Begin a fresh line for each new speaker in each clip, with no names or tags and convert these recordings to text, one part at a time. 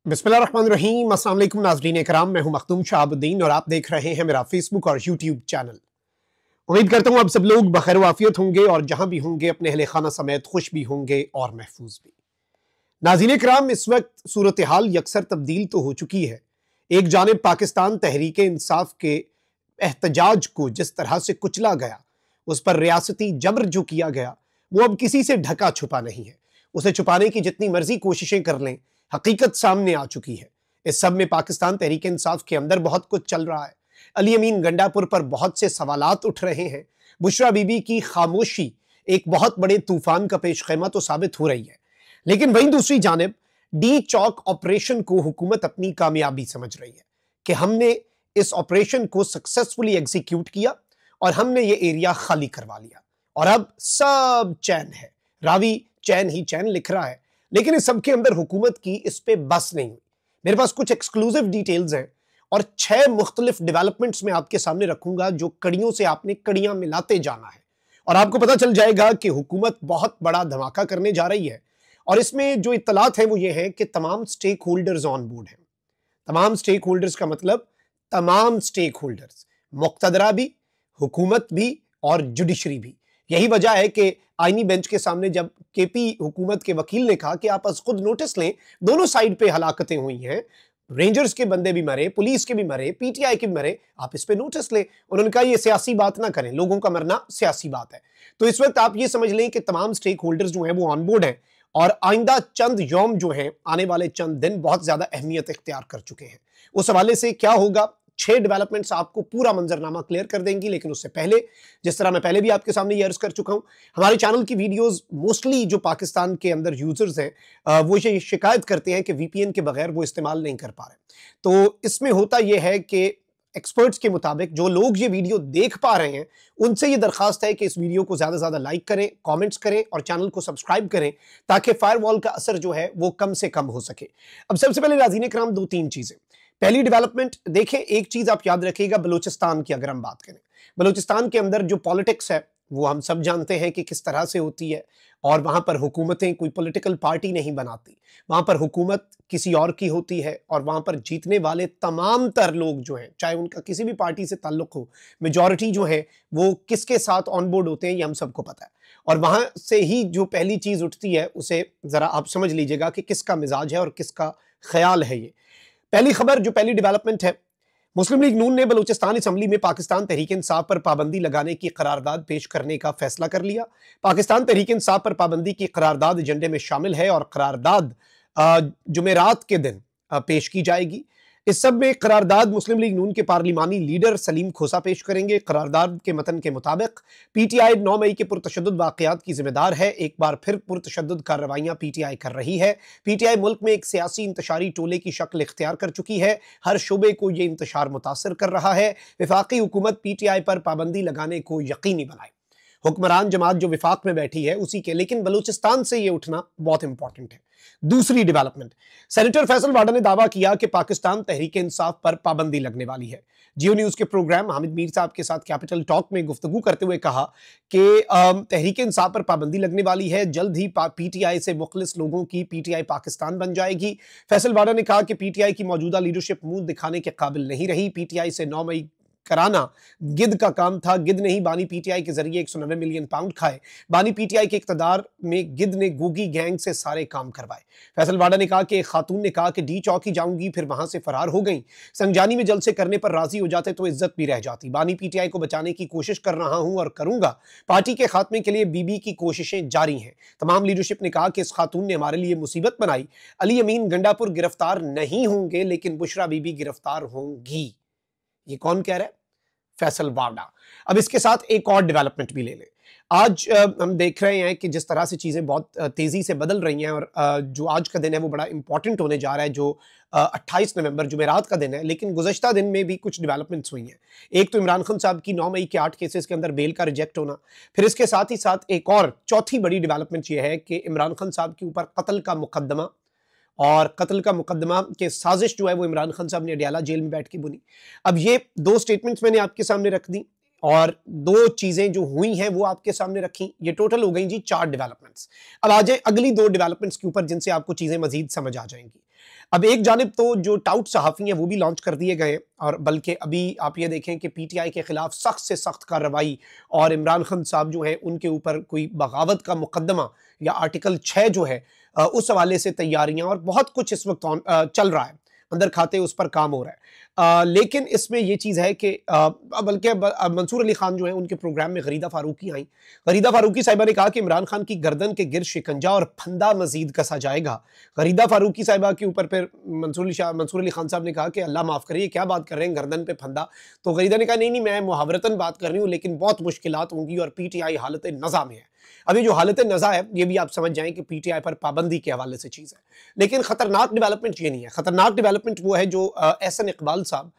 बिस्मिल्लाहिर्रहमानिर्रहीम। अस्सलाम वालेकुम नाज़रीन इकराम, मैं हूं मखदूम शाहाबुद्दीन और आप देख रहे हैं मेरा फेसबुक और यूट्यूब चैनल। उम्मीद करता हूं आप सब लोग बखैर वाफियत होंगे और जहां भी होंगे अपने अहले खाना समेत खुश भी होंगे और महफूज भी। नाज़रीन इकराम, इस वक्त सूरत हाल यकसर तब्दील तो हो चुकी है। एक जानिब पाकिस्तान तहरीक इंसाफ के एहतजाज को जिस तरह से कुचला गया, उस पर रियासती जबर जो किया गया वो अब किसी से ढका छुपा नहीं है। उसे छुपाने की जितनी मर्जी कोशिशें कर लें, हकीकत सामने आ चुकी है। इस सब में पाकिस्तान तहरीक इंसाफ के अंदर बहुत कुछ चल रहा है। अली अमीन गंडापुर पर बहुत से सवालात उठ रहे हैं। बुशरा बीबी की खामोशी एक बहुत बड़े तूफान का पेश खैमा तो साबित हो रही है, लेकिन वहीं दूसरी जानिब डी चौक ऑपरेशन को हुकूमत अपनी कामयाबी समझ रही है कि हमने इस ऑपरेशन को सक्सेसफुली एग्जीक्यूट किया और हमने ये एरिया खाली करवा लिया और अब सब चैन है। रावी चैन ही चैन लिख रहा है, लेकिन इस सब के अंदर हुकूमत की इस पे बस नहीं हुई। मेरे पास कुछ एक्सक्लूसिव डिटेल्स हैं और 6 मुख्तलिफ डेवलपमेंट्स में आपके सामने रखूंगा, जो कड़ियों से आपने कड़ियां मिलाते जाना है और आपको पता चल जाएगा कि हुकूमत बहुत बड़ा धमाका करने जा रही है। और इसमें जो इत्तलात है वो ये है कि तमाम स्टेक होल्डर्स ऑन बोर्ड हैं। तमाम स्टेक होल्डर्स का मतलब तमाम स्टेक होल्डर्स, मुक्तदरा भी, हुकूमत भी और जुडिशरी भी। यही वजह है कि आईनी बेंच के सामने जब केपी हुकूमत के वकील ने कहा कि आप अज खुद नोटिस लें, दोनों साइड पे हलाकतें हुई हैं, रेंजर्स के बंदे भी मरे, पुलिस के भी मरे, पीटीआई के भी मरे, आप इस पे नोटिस लें। उन्होंने कहा ये सियासी बात ना करें, लोगों का मरना सियासी बात है। तो इस वक्त आप ये समझ लें कि तमाम स्टेक होल्डर्स जो हैं वो ऑन बोर्ड हैं और आइंदा चंद यौम जो हैं, आने वाले चंद दिन बहुत ज्यादा अहमियत इख्तियार कर चुके हैं। उस हवाले से क्या होगा, 6 डेवलपमेंट्स आपको पूरा मंजरनामा क्लियर कर देंगी। लेकिन उससे पहले, जिस तरह मैं पहले भी आपके सामने ये अर्ज कर चुका हूं, हमारे चैनल की वीडियोस मोस्टली जो पाकिस्तान के अंदर यूजर्स हैं वो ये शिकायत करते हैं कि वीपीएन के बगैर वो इस्तेमाल नहीं कर पा रहे। तो इसमें होता यह है कि एक्सपर्ट्स के मुताबिक जो लोग ये वीडियो देख पा रहे हैं उनसे ये दरखास्त है कि इस वीडियो को ज्यादा से ज्यादा लाइक करें, कमेंट्स करें और चैनल को सब्सक्राइब करें ताकि फायरवॉल का असर जो है वो कम से कम हो सके। अब सबसे पहले नाज़रीन इकराम 2-3 चीजें। पहली डेवलपमेंट देखें, एक चीज आप याद रखिएगा, बलूचिस्तान की अगर हम बात करें, बलूचिस्तान के अंदर जो पॉलिटिक्स है वो हम सब जानते हैं कि किस तरह से होती है और वहां पर हुकूमतें कोई पॉलिटिकल पार्टी नहीं बनाती, वहां पर हुकूमत किसी और की होती है और वहां पर जीतने वाले तमाम तर लोग जो हैं, चाहे उनका किसी भी पार्टी से ताल्लुक हो, मेजॉरिटी जो है वो किसके साथ ऑन बोर्ड होते हैं ये हम सबको पता है। और वहां से ही जो पहली चीज उठती है उसे जरा आप समझ लीजिएगा कि किसका मिजाज है और किसका ख्याल है। ये पहली खबर, जो पहली डेवलपमेंट है, मुस्लिम लीग नून ने बलूचिस्तान असम्बली में पाकिस्तान तहरीक इंसाफ पर पाबंदी लगाने की करारदाद पेश करने का फैसला कर लिया। पाकिस्तान तहरीक इंसाफ पर पाबंदी की करारदाद एजेंडे में शामिल है और करारदाद जुमेरात के दिन पेश की जाएगी। इस सब में करारदाद मुस्लिम लीग नून के पार्लिमानी लीडर सलीम खोसा पेश करेंगे। करारदाद के मतन के मुताबिक पीटीआई 9 मई के पुरतशद्दुद वाक़यात की जिम्मेदार है। एक बार फिर पुरतशद्दुद कार्रवाइयां पीटीआई कर रही है। पीटीआई मुल्क में एक सियासी इंतशारी टोले की शक्ल इख्तियार कर चुकी है। हर शोबे को यह इंतशार मुतासर कर रहा है। वफाकी हुकूमत पीटीआई पर पाबंदी लगाने को यकीनी बनाए। हुक्मरान जमात जो विफाक में बैठी है उसी के, लेकिन बलूचिस्तान से यह उठना बहुत इंपॉर्टेंट है। दूसरी डेवलपमेंट, सेनेटर फैसल वाडा ने दावा किया कि पाकिस्तान तहरीक इंसाफ पर पाबंदी लगने वाली है। जियो न्यूज के प्रोग्राम हामिद मीर साहब के साथ कैपिटल टॉक में गुफ्तगू करते हुए कहा कि तहरीक इंसाफ पर पाबंदी लगने वाली है। जल्द ही पीटीआई से मुखलिस लोगों की पीटीआई पाकिस्तान बन जाएगी। फैसल वाडा ने कहा कि पीटीआई की मौजूदा लीडरशिप मुंह दिखाने के काबिल नहीं रही। पीटीआई से 9 मई कराना गिद्ध का काम था। गिद्ध ने ही बानी पीटीआई के जरिए 190 मिलियन पाउंड खाए। बानी पीटीआई के इक्तदार में गिद्ध ने गोगी गैंग से सारे काम करवाए। फैसल वाडा ने कहा कि एक खातून ने कहा कि डी चौक ही जाऊंगी, फिर वहां से फरार हो गई। संजानी में जलसे करने पर राजी हो जाते तो इज्जत भी रह जाती। बानी पीटीआई को बचाने की कोशिश कर रहा हूं और करूंगा। पार्टी के खात्मे के लिए बीबी की कोशिशें जारी हैं। तमाम लीडरशिप ने कहा कि इस खातून ने हमारे लिए मुसीबत बनाई। अली अमीन गंडापुर गिरफ्तार नहीं होंगे, लेकिन बुशरा बीबी गिरफ्तार होंगी। ये कौन कह रहा है? फैसल वाडा। अब इसके साथ एक और डेवलपमेंट भी ले लें। आज हम देख रहे हैं कि जिस तरह से चीज़ें बहुत तेज़ी से बदल रही हैं और जो आज का दिन है वो बड़ा इंपॉर्टेंट होने जा रहा है, जो 28 नवंबर जुमेरात का दिन है। लेकिन गुज़श्ता दिन में भी कुछ डेवलपमेंट्स हुई हैं। एक तो इमरान खान साहब की 9 मई के 8 केसेस के अंदर बेल का रिजेक्ट होना। फिर इसके साथ ही साथ एक और चौथी बड़ी डेवलपमेंट ये है कि इमरान खान साहब के ऊपर कत्ल का मुकदमा, और कत्ल का मुकदमा के साजिश जो है वो इमरान खान साहब ने अडियाला जेल में बैठ के बुनी। अब ये 2 स्टेटमेंट्स मैंने आपके सामने रख दी और 2 चीजें जो हुई हैं वो आपके सामने रखी। ये टोटल हो गई जी 4 डेवलपमेंट्स। अब आ जाए अगली 2 डेवलपमेंट्स के ऊपर जिनसे आपको चीजें मजीद समझ आ जाएंगी। अब एक जानिब तो जो टाउट सहाफ़ी हैं वो भी लॉन्च कर दिए गए, और बल्कि अभी आप ये देखें कि पीटीआई के खिलाफ सख्त से सख्त कार्रवाई, और इमरान खान साहब जो हैं उनके ऊपर कोई बगावत का मुकदमा या आर्टिकल 6 जो है उस हवाले से तैयारियां और बहुत कुछ इस वक्त चल रहा है, अंदर खाते उस पर काम हो रहा है। लेकिन इसमें ये चीज़ है कि बल्कि मंसूर अली खान जो है उनके प्रोग्राम में गरीदा फारूकी आई। गरीदा फारूकी साहिबा ने कहा कि इमरान खान की गर्दन के गिर शिकंजा और फंदा मजीद कसा जाएगा। गरीदा फारूकी साहिबा के ऊपर फिर मंसूर अली खान साहब ने कहा कि अल्लाह माफ़ करिए, क्या बात कर रहे हैं गर्दन पे फंदा। तो गरीदा ने कहा नहीं नहीं, मैं मुहावरतन बात कर रही हूँ, लेकिन बहुत मुश्किलात होंगी और पीटीआई हालत नज़ा में है। अभी जो हालत नज़ा है ये भी आप समझ जाएं कि पीटीआई पर पाबंदी के हवाले से चीज़ है। लेकिन खतरनाक डेवलपमेंट ये नहीं है। खतरनाक डेवलपमेंट वो है जो एहसन इकबाल साहब,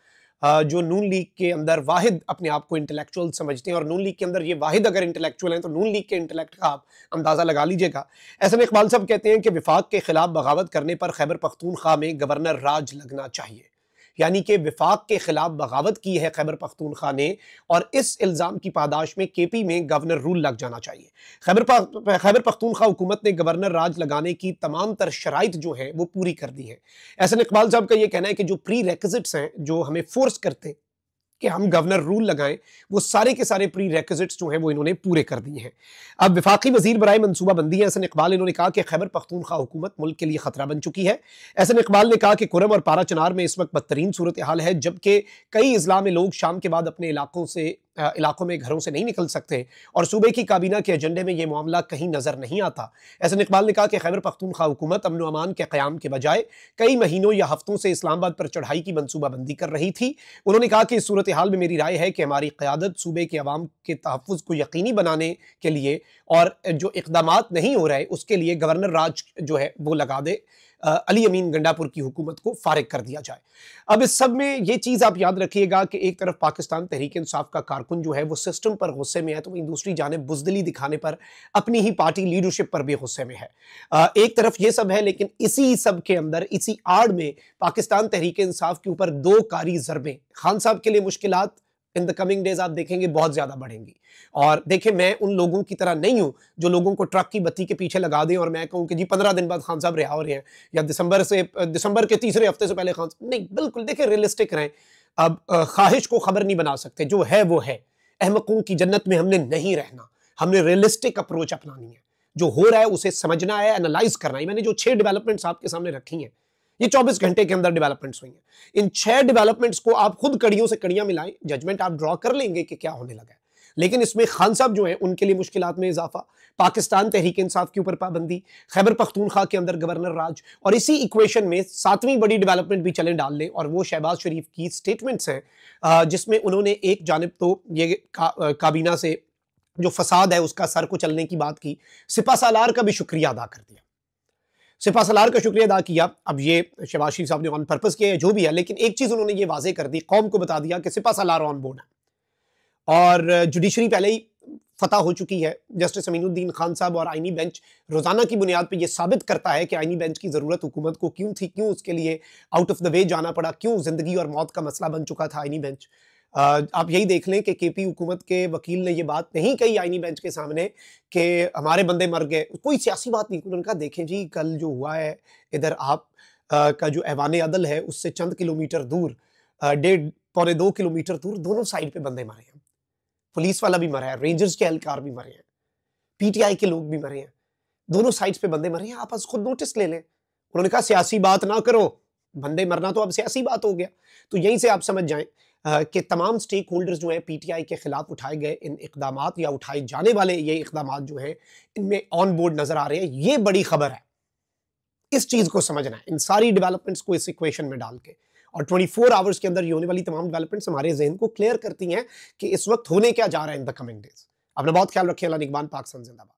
जो नून लीग के अंदर वाहिद अपने आप को इंटेलेक्चुअल समझते हैं, और नून लीग के अंदर ये वाहिद अगर इंटेलेक्चुअल हैं तो नून लीग के इंटेलेक्ट का आप अंदाजा लगा लीजिएगा। एहसन इकबाल साहब कहते हैं कि विफाक के खिलाफ बगावत करने पर खैबर पख्तूनख्वा में गवर्नर राज लगना चाहिए। यानी कि विफाक के खिलाफ बगावत की है खैबर पख्तूनख्वा ने, और इस इल्ज़ाम की पादाश में केपी में गवर्नर रूल लग जाना चाहिए। खैबर पख्तूनख्वा हुकूमत ने गवर्नर राज लगाने की तमाम तर शराइत जो हैं वो पूरी कर दी हैं। एहसन इकबाल साहब का ये कहना है कि जो प्री रेक्विजिट्स हैं जो हमें फोर्स करते कि हम गवर्नर रूल लगाएं, वो सारे के सारे प्री रेक्विजिट्स जो हैं वो इन्होंने पूरे कर दिए हैं। अब वफाकी वजीर बराए मनसूबा बंदी एहसन इकबाल, इन्होंने कहा कि खैबर पख्तूनख्वा हुकूमत मुल्क के लिए खतरा बन चुकी है। एहसन इकबाल ने कहा कि कुरम और पारा चनार में इस वक्त बदतरीन सूरत हाल है, जबकि कई अजला में लोग शाम के बाद अपने इलाकों में घरों से नहीं निकल सकते, और सूबे की काबीना के एजेंडे में यह मामला कहीं नजर नहीं आता। एहसन इकबाल ने कहा कि खैबर पख्तूनख्वा हुकूमत अमन व अमान के क़याम के बजाय कई महीनों या हफ्तों से इस्लामाबाद पर चढ़ाई की मनसूबाबंदी कर रही थी। उन्होंने कहा कि इस सूरत हाल में मेरी राय है कि हमारी क़यादत सूबे के अवाम के तहफ़्फ़ुज़ को यकीनी बनाने के लिए और जो इक़दामात नहीं हो रहे उसके लिए गवर्नर राज जो है वो लगा दे, अली अमीन गंडापुर की हुकूमत को फारिग कर दिया जाए। अब इस सब में ये चीज़ आप याद रखिएगा कि एक तरफ पाकिस्तान तहरीक इंसाफ का कारकुन जो है वो सिस्टम पर गुस्से में है, तो वहीं दूसरी जानिब बुज़दिली दिखाने पर अपनी ही पार्टी लीडरशिप पर भी गुस्से में है। एक तरफ ये सब है, लेकिन इसी सब के अंदर, इसी आड़ में पाकिस्तान तहरीक इंसाफ के ऊपर दो कारी ज़रबें, खान साहब के लिए मुश्किलात इन द कमिंग डेज आप देखेंगे बहुत ज्यादा बढ़ेंगी। और देखिए, मैं उन लोगों की तरह नहीं हूं जो लोगों को ट्रक की बत्ती के पीछे लगा दें और मैं कहूं कि जी 15 दिन बाद खान साहब रिहा हो रहे हैं, या दिसंबर के तीसरे हफ्ते से पहले खान साहब, नहीं, बिल्कुल देखिए रियलिस्टिक रहें। अब ख्वाहिश को खबर नहीं बना सकते, जो है वो है। अहमकों की जन्नत में हमने नहीं रहना, हमने रियलिस्टिक अप्रोच अपनानी है। जो हो रहा है उसे समझना है, एनालाइज करना है। मैंने जो 6 डेवलपमेंट्स आपके सामने रखी हैं, ये 24 घंटे के अंदर डेवलपमेंट्स हुई हैं। इन 6 डेवलपमेंट्स को आप खुद कड़ियों से कड़ियां मिलाएं, जजमेंट आप ड्रॉ कर लेंगे कि क्या होने लगा है। लेकिन इसमें खान साहब जो हैं उनके लिए मुश्किलात में इजाफा, पाकिस्तान तहरीक इंसाफ के ऊपर पाबंदी, खैबर पख्तूनख्वा के अंदर गवर्नर राज, और इसी इक्वेशन में 7वीं बड़ी डेवलपमेंट भी चले डाल लें, और वो शहबाज शरीफ की स्टेटमेंट्स हैं, जिसमें उन्होंने एक जानिब तो ये काबीना से जो फसाद है उसका सर को चलने की बात की, सिपा सालार का भी शुक्रिया अदा कर दिया, सिपा सलार का शुक्रिया अदा किया। अब ये शहबाज शरीफ साहब ने ऑन पर्पस किया है जो भी है, लेकिन एक चीज उन्होंने ये वाजे कर दी, कौम को बता दिया कि सिपा सलार ऑन बोर्ड है, और जुडिशरी पहले ही फतह हो चुकी है। जस्टिस अमीनुद्दीन खान साहब और आईनी बेंच रोजाना की बुनियाद पर यह साबित करता है कि आईनी बेंच की जरूरत हुकूमत को क्यों थी, क्यों उसके लिए आउट ऑफ द वे जाना पड़ा, क्यों जिंदगी और मौत का मसला बन चुका था आईनी बेंच। आप यही देख लें कि केपी हुकूमत के वकील ने यह बात नहीं कही आईनी बेंच के सामने कि हमारे बंदे मर गए, कोई सियासी बात नहीं। उन्होंने कहा देखें जी, कल जो हुआ है इधर आप का जो ऐवान अदल है उससे चंद किलोमीटर दूर, 1.5-2 किलोमीटर दूर दोनों साइड पे बंदे मरे हैं, पुलिस वाला भी मरा है, रेंजर्स के एहलकार भी मरे हैं, पीटीआई के लोग भी मरे हैं, दोनों साइड्स पे बंदे मरे हैं, आप खुद नोटिस ले लें। उन्होंने कहा सियासी बात ना करो, बंदे मरना तो अब सियासी बात हो गया। तो यहीं से आप समझ जाएं कि तमाम स्टेक होल्डर्स जो हैं पीटीआई के खिलाफ उठाए गए इन इकदामात या उठाए जाने वाले ये इकदामात जो हैं इनमें ऑन बोर्ड नजर आ रहे हैं। ये बड़ी खबर है, इस चीज को समझना है, इन सारी डेवलपमेंट्स को इस इक्वेशन में डाल के, और 24 आवर्स के अंदर ये होने वाली तमाम डेवलपमेंट्स हमारे जहन को क्लियर करती हैं कि इस वक्त होने क्या जा रहा है इन द कमिंग डेज। अपना बहुत ख्याल रखिए। अल्लाह निगहबान, पाकिस्तान जिंदाबाद।